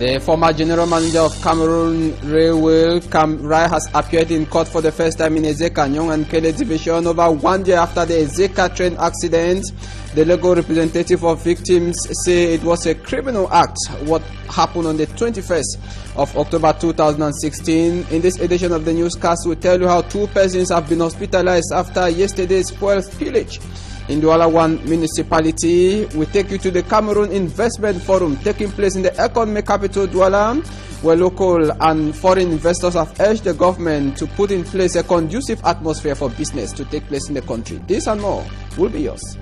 The former general manager of Cameroon Railway, Cam Rai, has appeared in court for the first time in Ezeka, Nyong and Kele division over 1 year after the Ezeka train accident. The legal representative of victims say it was a criminal act what happened on the 21st of October 2016. In this edition of the newscast, we'll tell you how 2 persons have been hospitalized after yesterday's fuel spillage in Douala 1 municipality. We take you to the Cameroon Investment Forum taking place in the economic capital Douala, where local and foreign investors have urged the government to put in place a conducive atmosphere for business to take place in the country. This and more will be yours.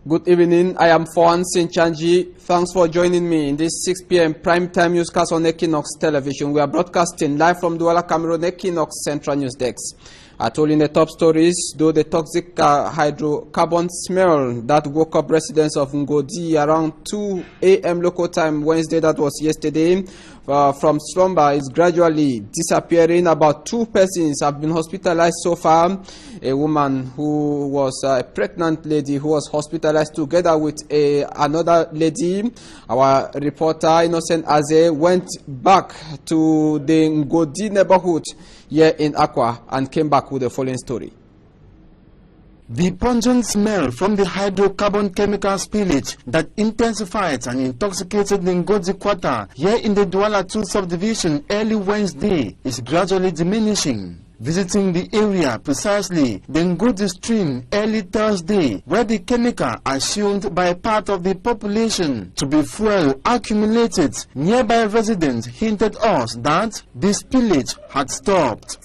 Good evening, I am Fwan Sinchanji. Thanks for joining me in this 6 p.m. primetime newscast on Equinox Television. We are broadcasting live from Douala, Cameroon, Equinox Central News Desk. I told in the top stories, though the toxic hydrocarbon smell that woke up residents of Ngodi around 2 a.m. local time Wednesday, that was yesterday, from slumber is gradually disappearing. About 2 persons have been hospitalized so far. A woman who was a pregnant lady who was hospitalized together with another lady. Our reporter Innocent Aze went back to the Ngodi neighborhood here in Akwa and came back with the following story. The pungent smell from the hydrocarbon chemical spillage that intensified and intoxicated the Ngodi quarter here in the Douala 2 subdivision early Wednesday is gradually diminishing. Visiting the area precisely, the Ngodi stream early Thursday, where the chemical assumed by part of the population to be fuel accumulated, nearby residents hinted us that the spillage had stopped.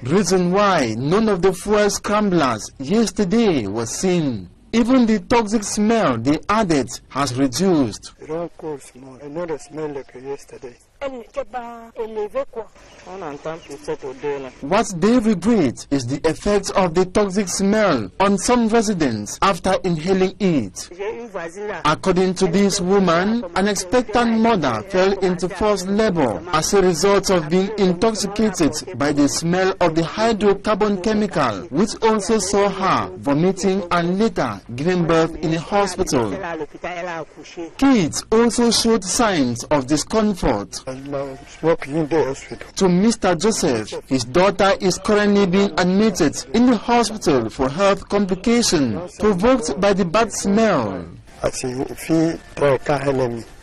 Reason why none of the fuel scramblers yesterday was seen. Even the toxic smell they added has reduced. Another smell like yesterday. What they regret is the effect of the toxic smell on some residents after inhaling it. According to this woman, an expectant mother fell into forced labor as a result of being intoxicated by the smell of the hydrocarbon chemical, which also saw her vomiting and later giving birth in a hospital. Kids also showed signs of discomfort. To Mr. Joseph, his daughter is currently being admitted in the hospital for health complications provoked by the bad smell.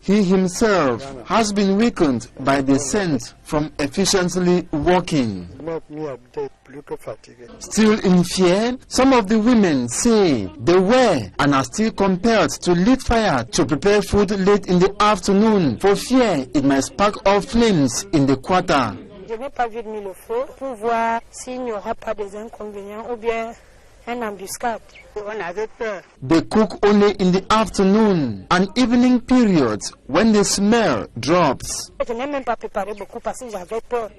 He himself has been weakened by the scent from efficiently walking. Still in fear, some of the women say they were and are still compelled to lit fire to prepare food late in the afternoon for fear it might spark off flames in the quarter. They cook only in the afternoon and evening periods when the smell drops.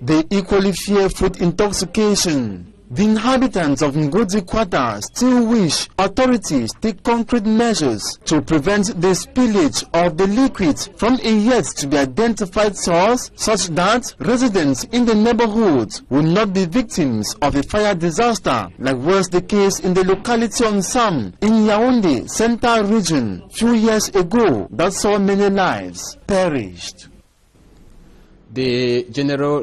They equally fear food intoxication. The inhabitants of Ngodi Quarter still wish authorities take concrete measures to prevent the spillage of the liquid from a yet to be identified source, such that residents in the neighborhood will not be victims of a fire disaster like was the case in the locality of Sam in Yaoundé Central region few years ago that saw many lives perished. The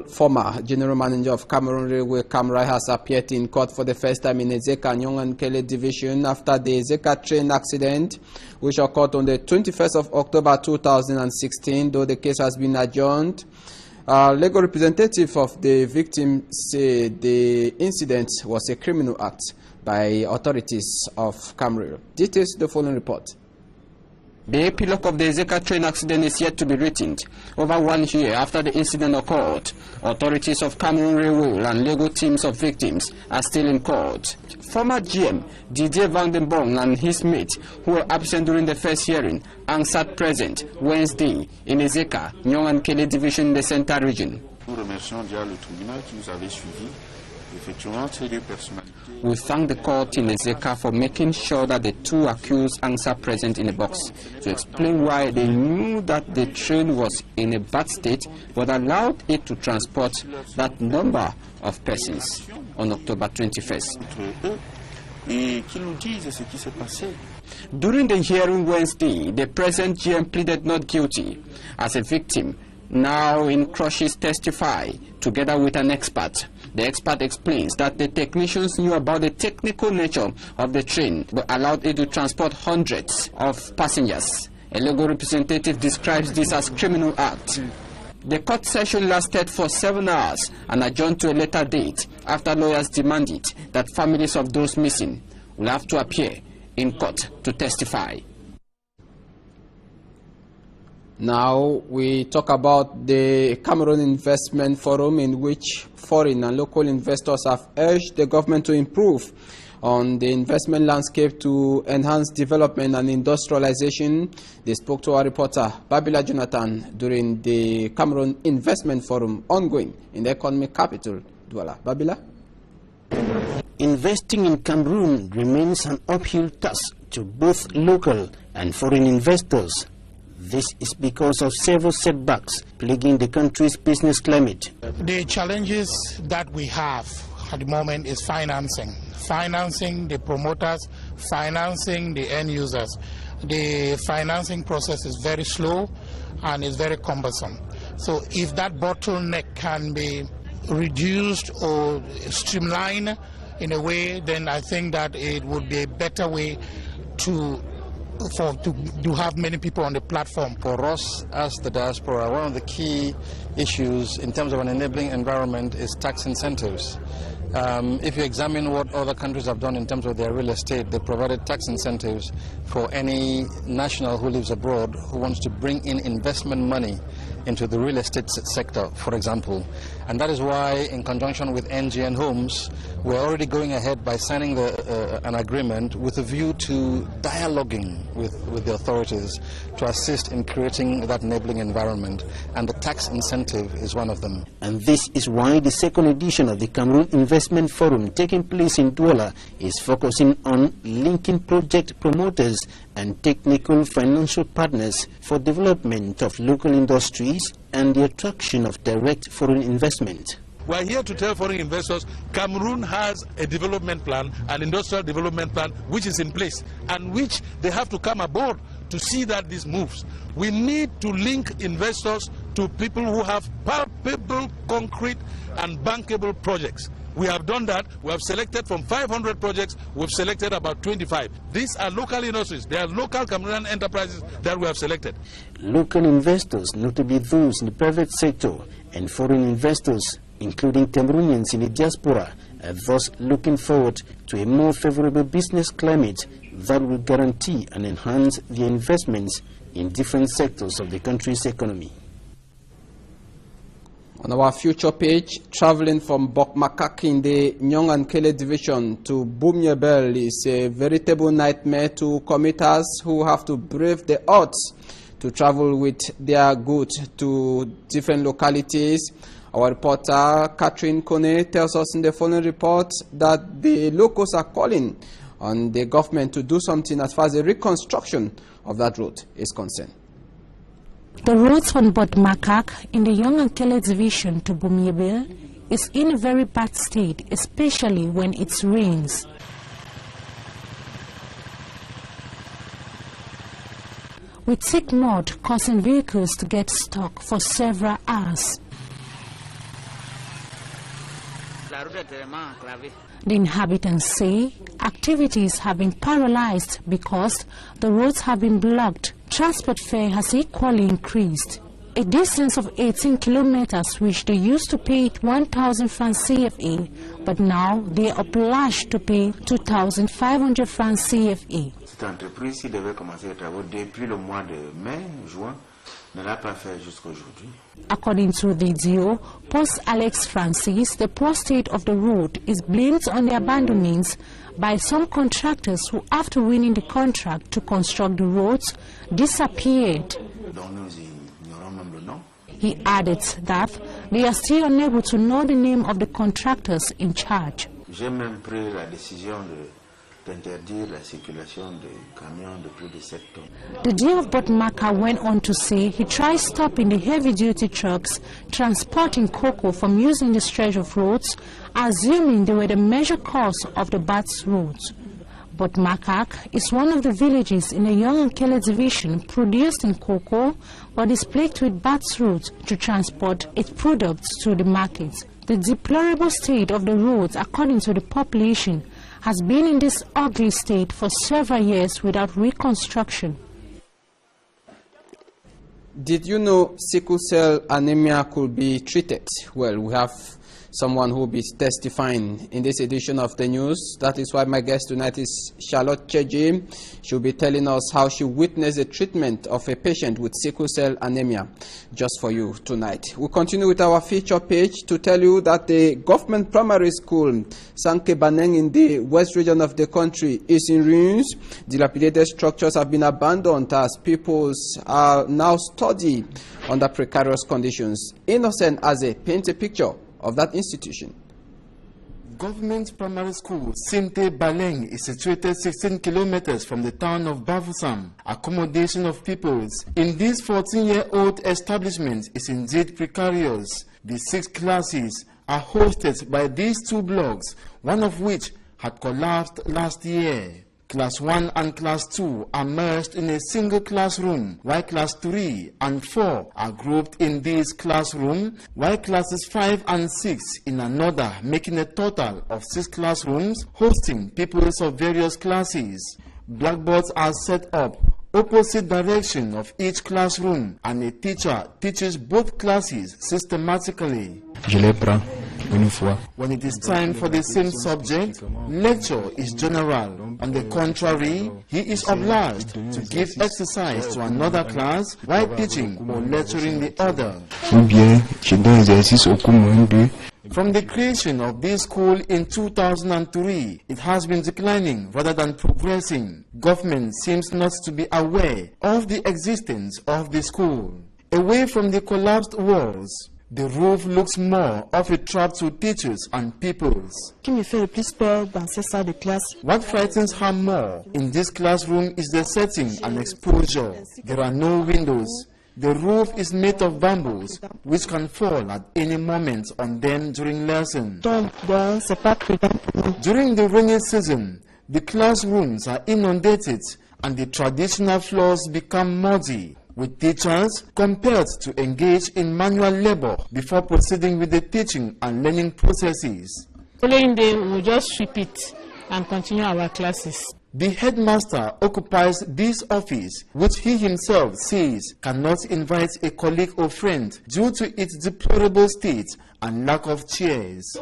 former general manager of Cameroon Railway, Cam Rai, has appeared in court for the first time in Ezeka, Nyong and Kele division after the Ezeka train accident, which occurred on the 21st of October 2016, though the case has been adjourned. Legal representative of the victim said the incident was a criminal act by authorities of Cameroon. Details the following report. The epilogue of the Ezeka train accident is yet to be written. Over 1 year after the incident occurred, authorities of Cameroon Railway and legal teams of victims are still in court. Former GM Didier Van den Bong and his mate, who were absent during the first hearing, answered present Wednesday in Ezeka, Nyong and Kele division in the Central region. Nous remercions déjà le tribunal qui nous avait suivis We thank the court in Ezeka for making sure that the two accused answer present in the box to explain why they knew that the train was in a bad state but allowed it to transport that number of persons on October 21st. During the hearing Wednesday, the present GM pleaded not guilty as a victim. Now in Crushes testify together with an expert. The expert explains that the technicians knew about the technical nature of the train but allowed it to transport hundreds of passengers. A legal representative describes this as criminal act. The court session lasted for 7 hours and adjourned to a later date after lawyers demanded that families of those missing will have to appear in court to testify. Now we talk about the Cameroon Investment Forum, in which foreign and local investors have urged the government to improve on the investment landscape to enhance development and industrialization. They spoke to our reporter Babila Jonathan during the Cameroon Investment Forum ongoing in the economic capital, Douala. Babila? Investing in Cameroon remains an uphill task to both local and foreign investors. This is because of several setbacks plaguing the country's business climate. The challenges that we have at the moment is financing. Financing the promoters, financing the end users. The financing process is very slow and is very cumbersome. So if that bottleneck can be reduced or streamlined in a way, then I think that it would be a better way to have many people on the platform. For us as the diaspora, one of the key issues in terms of an enabling environment is tax incentives. If you examine what other countries have done in terms of their real estate, they provided tax incentives for any national who lives abroad who wants to bring in investment money into the real estate sector, for example. And that is why, in conjunction with NGN Homes, we're already going ahead by signing an agreement with a view to dialoguing with the authorities to assist in creating that enabling environment. And the tax incentive is one of them. And this is why the second edition of the Cameroon Investment Forum, taking place in Douala, is focusing on linking project promoters and technical financial partners for development of local industries and the attraction of direct foreign investment. We are here to tell foreign investors Cameroon has a development plan, an industrial development plan, which is in place and which they have to come aboard to see that this moves. We need to link investors to people who have palpable, concrete and bankable projects. We have done that. We have selected from 500 projects, we've selected about 25. These are local industries. They are local Cameroonian enterprises that we have selected. Local investors, notably those in the private sector, and foreign investors, including Cameroonians in the diaspora, are thus looking forward to a more favorable business climate that will guarantee and enhance the investments in different sectors of the country's economy. On our future page, traveling from Bokmakak in the Nyong and Kele division to Bumyebel is a veritable nightmare to commuters who have to brave the odds to travel with their goods to different localities. Our reporter, Catherine Kone, tells us in the following report that the locals are calling on the government to do something as far as the reconstruction of that road is concerned. The roads from Bokmakak in the Nyong and Kele division to Bumyebel is in a very bad state, especially when it rains. With thick mud causing vehicles to get stuck for several hours. The inhabitants say activities have been paralyzed because the roads have been blocked. Transport fare has equally increased. A distance of 18 kilometers, which they used to pay 1,000 francs CFA, but now they are obliged to pay 2,500 francs CFA. Cette entreprise-ci devait commencer les travaux depuis le mois de mai, juin, ne l'a pas fait jusqu'aujourd'hui. According to the DO, Post Alex Francis, the poor state of the road is blamed on the abandonments by some contractors who, after winning the contract to construct the roads, disappeared. He added that they are still unable to know the name of the contractors in charge. J'ai même pris la décision d'interdire la circulation de camions de plus de 7 tonnes. The dean of Botmarka went on to say he tried stopping the heavy-duty trucks transporting cocoa from using the stretch of roads, assuming they were the major cause of the bad roads. Botmarka is one of the villages in the Yongankele division producing cocoa, but is plagued with bad roads to transport its products to the markets. The deplorable state of the roads, according to the population, has been in this ugly state for several years without reconstruction. Did you know sickle cell anemia could be treated? Well, we have someone who will be testifying in this edition of the news. That is why my guest tonight is Charlotte Cheji. She'll be telling us how she witnessed the treatment of a patient with sickle cell anemia, just for you tonight. We'll continue with our feature page to tell you that the government primary school, Sanke Baneng, in the west region of the country is in ruins. Dilapidated structures have been abandoned as pupils are now studying under precarious conditions. Innocent Aze paints a picture of that institution. Government primary school Sinte Baleng is situated 16 kilometers from the town of Bafoussam. Accommodation of pupils in this 14-year-old establishment is indeed precarious. The 6 classes are hosted by these 2 blocks, one of which had collapsed last year. Class 1 and Class 2 are merged in a single classroom, while Class 3 and 4 are grouped in this classroom, while Classes 5 and 6 in another, making a total of 6 classrooms hosting pupils of various classes. Blackboards are set up opposite direction of each classroom, and a teacher teaches both classes systematically. When it is time for the same subject, lecture is general. On the contrary, he is obliged to give exercise to another class while teaching or lecturing the other. From the creation of this school in 2003, it has been declining rather than progressing. Government seems not to be aware of the existence of the school. Away from the collapsed walls, the roof looks more of a trap to teachers and pupils. What frightens her more in this classroom is the setting and exposure. There are no windows. The roof is made of bamboos, which can fall at any moment on them during lesson. During the rainy season, the classrooms are inundated and the traditional floors become muddy, with teachers compelled to engage in manual labor before proceeding with the teaching and learning processes. Following day, we'll just sweep it and continue our classes. The headmaster occupies this office, which he himself says cannot invite a colleague or friend due to its deplorable state and lack of chairs.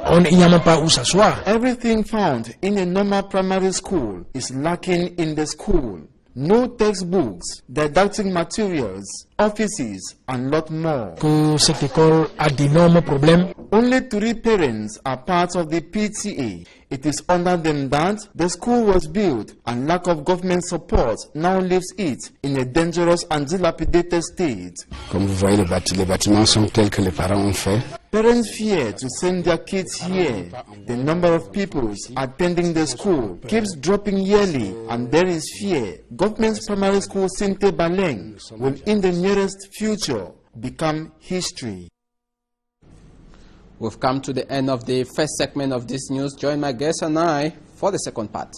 Everything found in a normal primary school is lacking in the school. No textbooks, didactic materials, offices, and lot more. Only 3 parents are part of the PTA. It is under them that the school was built, and lack of government support now leaves it in a dangerous and dilapidated state. Comme vous voyez, les bâtiments sont tels que les parents ont fait. Parents fear to send their kids here. The number of pupils attending the school keeps dropping yearly, and there is fear government's primary school Sinte Baleng will in the nearest future become history. We've come to the end of the first segment of this news. Join my guest and I for the second part.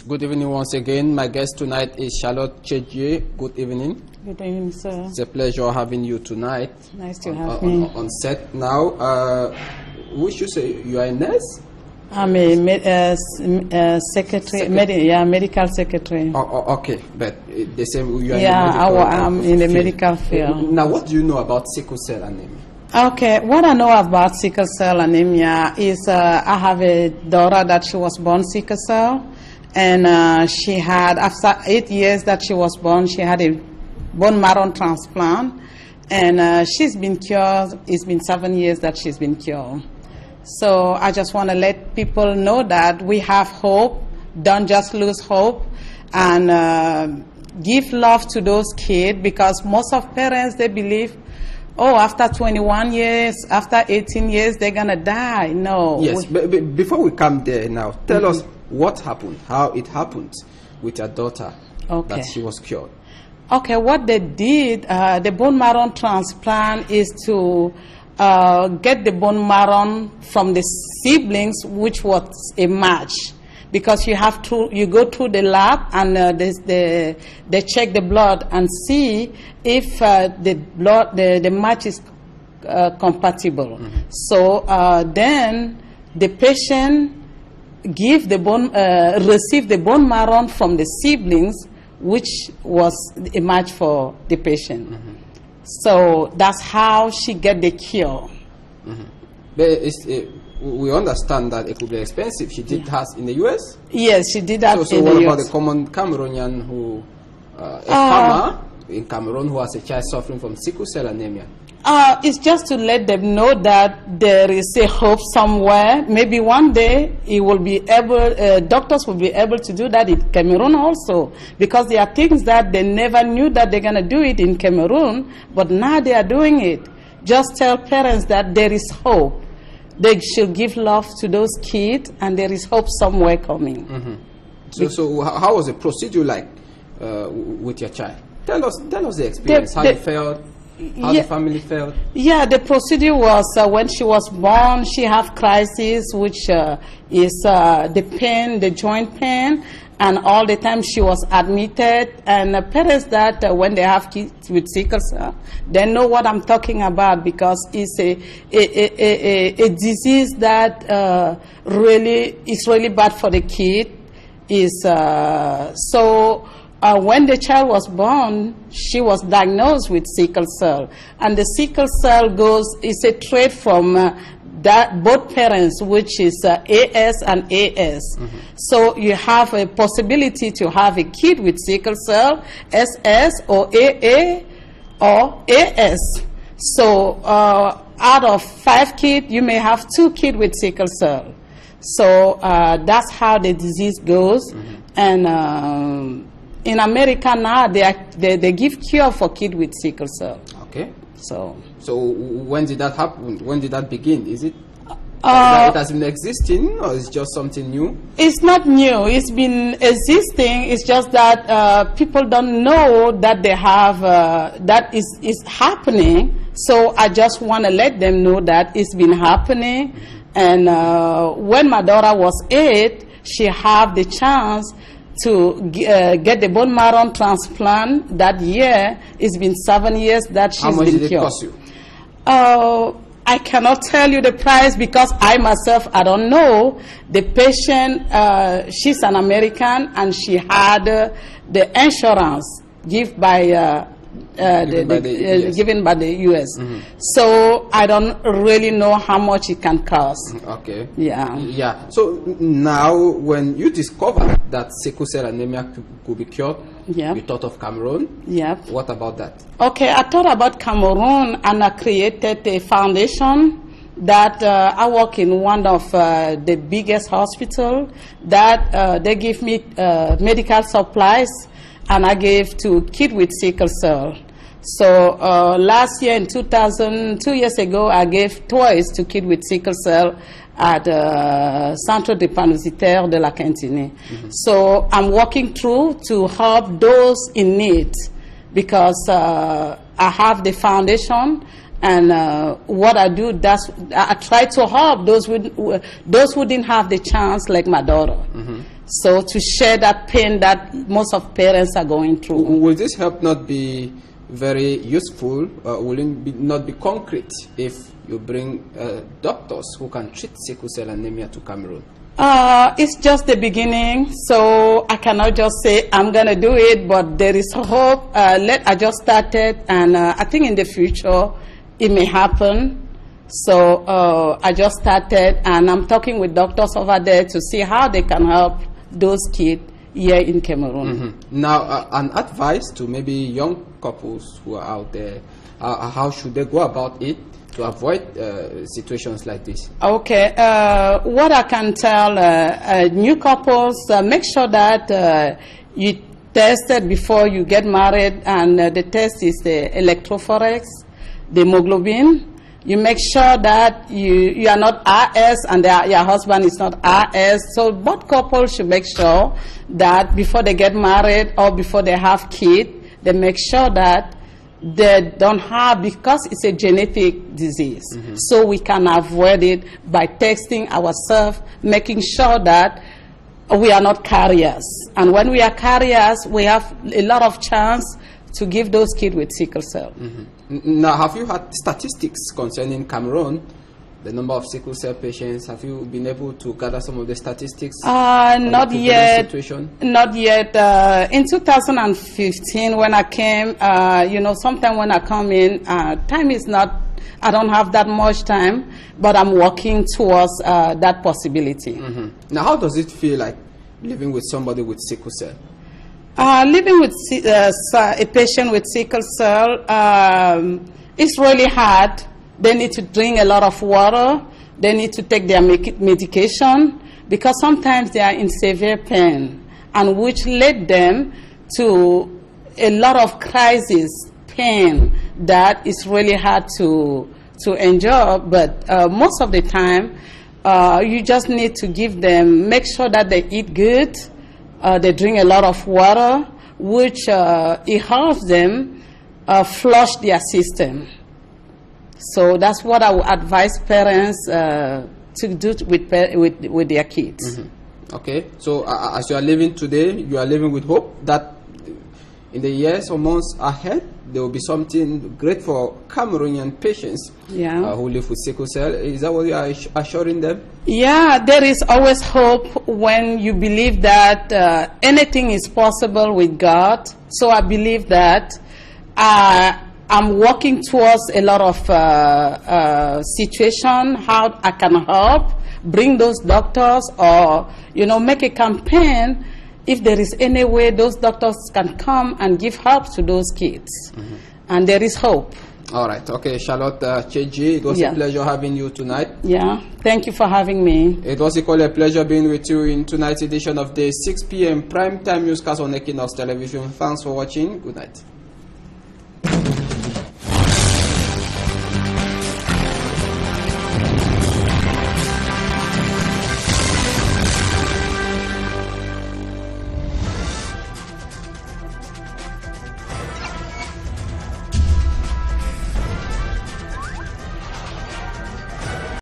Good evening once again. My guest tonight is Charlotte Cheji. Good evening. Good evening, sir. It's a pleasure having you tonight. Nice to have me. On set now. We should say you are a nurse? I'm a secretary, medical secretary. Okay, but the same. You are I'm in the medical field. Now, what do you know about sickle cell anemia? Okay, what I know about sickle cell anemia is I have a daughter that she was born sickle cell, and she had, after 8 years that she was born, she had a bone marrow transplant, and she's been cured. It's been 7 years that she's been cured. So I just want to let people know that we have hope. Don't just lose hope, and give love to those kids, because most of parents, they believe, oh, after 21 years, after 18 years, they're going to die. No. Yes, but before we come there now, tell us what happened, how it happened with your daughter, that she was cured. Okay, what they did, the bone marrow transplant is to get the bone marrow from the siblings, which was a match. Because you have to, you go through the lab and they check the blood and see if the match is compatible. So then the patient receive the bone marrow from the siblings, which was a match for the patient. So that's how she get the cure. But we understand that it could be expensive. She did hers in the US? Yes, she did that so in the US. So what about the common Cameroonian who, a farmer in Cameroon who has a child suffering from sickle cell anemia? It's just to let them know that there is a hope somewhere. Maybe one day he will be able, doctors will be able to do that in Cameroon also. Because there are things that they never knew that they're going to do it in Cameroon, but now they are doing it. Just tell parents that there is hope. They should give love to those kids, and there is hope somewhere coming. So how was the procedure like with your child? Tell us the experience, how you felt, how the family felt. Yeah, the procedure was when she was born, she had crisis, which is the pain, the joint pain, and all the time she was admitted. And parents that when they have kids with sickle cell, they know what I'm talking about, because it's a disease that really is really bad for the kid. When the child was born, she was diagnosed with sickle cell, and the sickle cell is a trait from both parents, which is AS and AS. So you have a possibility to have a kid with sickle cell, SS or AA or AS. So out of 5 kids, you may have 2 kids with sickle cell. So that's how the disease goes. And in America now, they give cure for kids with sickle cell. Okay. So when did that happen? When did that begin? Is it it has been existing, or is it just something new? It's not new. It's been existing. It's just that people don't know that they have that is happening. So I just want to let them know that it's been happening. And when my daughter was 8, she had the chance to get the bone marrow transplant that year. It's been 7 years that she's been cured. How much did it cost you? I cannot tell you the price, because I myself, I don't know. The patient, she's an American, and she had the insurance given by the US. So I don't really know how much it can cost. Okay. Yeah. So now, when you discovered that sickle cell anemia could be cured, you thought of Cameroon. What about that? Okay, I thought about Cameroon, and I created a foundation that I work in one of the biggest hospitals that they give me medical supplies, and I gave to kids with sickle cell. So last year in 2 years ago, I gave toys to kids with sickle cell at Centre Dépannositaire de la Quintinie. So I'm working through to help those in need, because I have the foundation, and what I do, I try to help those who didn't have the chance, like my daughter. So to share that pain that most of parents are going through. Will this help not be very useful? Will it not be concrete if you bring doctors who can treat sickle cell anemia to Cameroon? It's just the beginning, so I cannot just say I'm going to do it, but there is hope. I just started, and I think in the future it may happen. So I just started, and I'm talking with doctors over there to see how they can help those kids here in Cameroon. Now, an advice to maybe young couples who are out there, how should they go about it to avoid situations like this? Okay, what I can tell new couples, make sure that you tested before you get married, and the test is the electrophorex, the hemoglobin. You make sure that you are not RS and your husband is not RS. So both couples should make sure that before they get married or before they have kids, they make sure that they don't have, because it's a genetic disease. So we can avoid it by testing ourselves, making sure that we are not carriers. And when we are carriers, we have a lot of chance to give those kids with sickle cell. Now, have you had statistics concerning Cameroon, the number of sickle cell patients? Have you been able to gather some of the statistics? Not yet. Situation? Not yet. In 2015, when I came, sometime when I come in, time is not, I don't have that much time, but I'm working towards that possibility. Now, how does it feel like living with somebody with sickle cell? Living with a patient with sickle cell, it's really hard. They need to drink a lot of water. They need to take their medication, because sometimes they are in severe pain, and which led them to a lot of crisis pain that is really hard to endure. But most of the time, you just need to give them, make sure that they eat good. They drink a lot of water, which it helps them flush their system. So that's what I would advise parents to do with their kids. Okay, so as you are living today, you are living with hope that in the years or months ahead, there will be something great for Cameroonian patients who live with sickle cell. Is that what you are assuring them? Yeah, there is always hope when you believe that anything is possible with God. So I believe that I'm working towards a lot of situation, how I can help, bring those doctors, or, make a campaign. If there is any way those doctors can come and give help to those kids. And there is hope. All right. Okay, Charlotte Cheji, it was a pleasure having you tonight. Yeah, thank you for having me. It was equally a pleasure being with you in tonight's edition of the 6 p.m. Primetime Newscast on Equinox Television. Thanks for watching. Good night.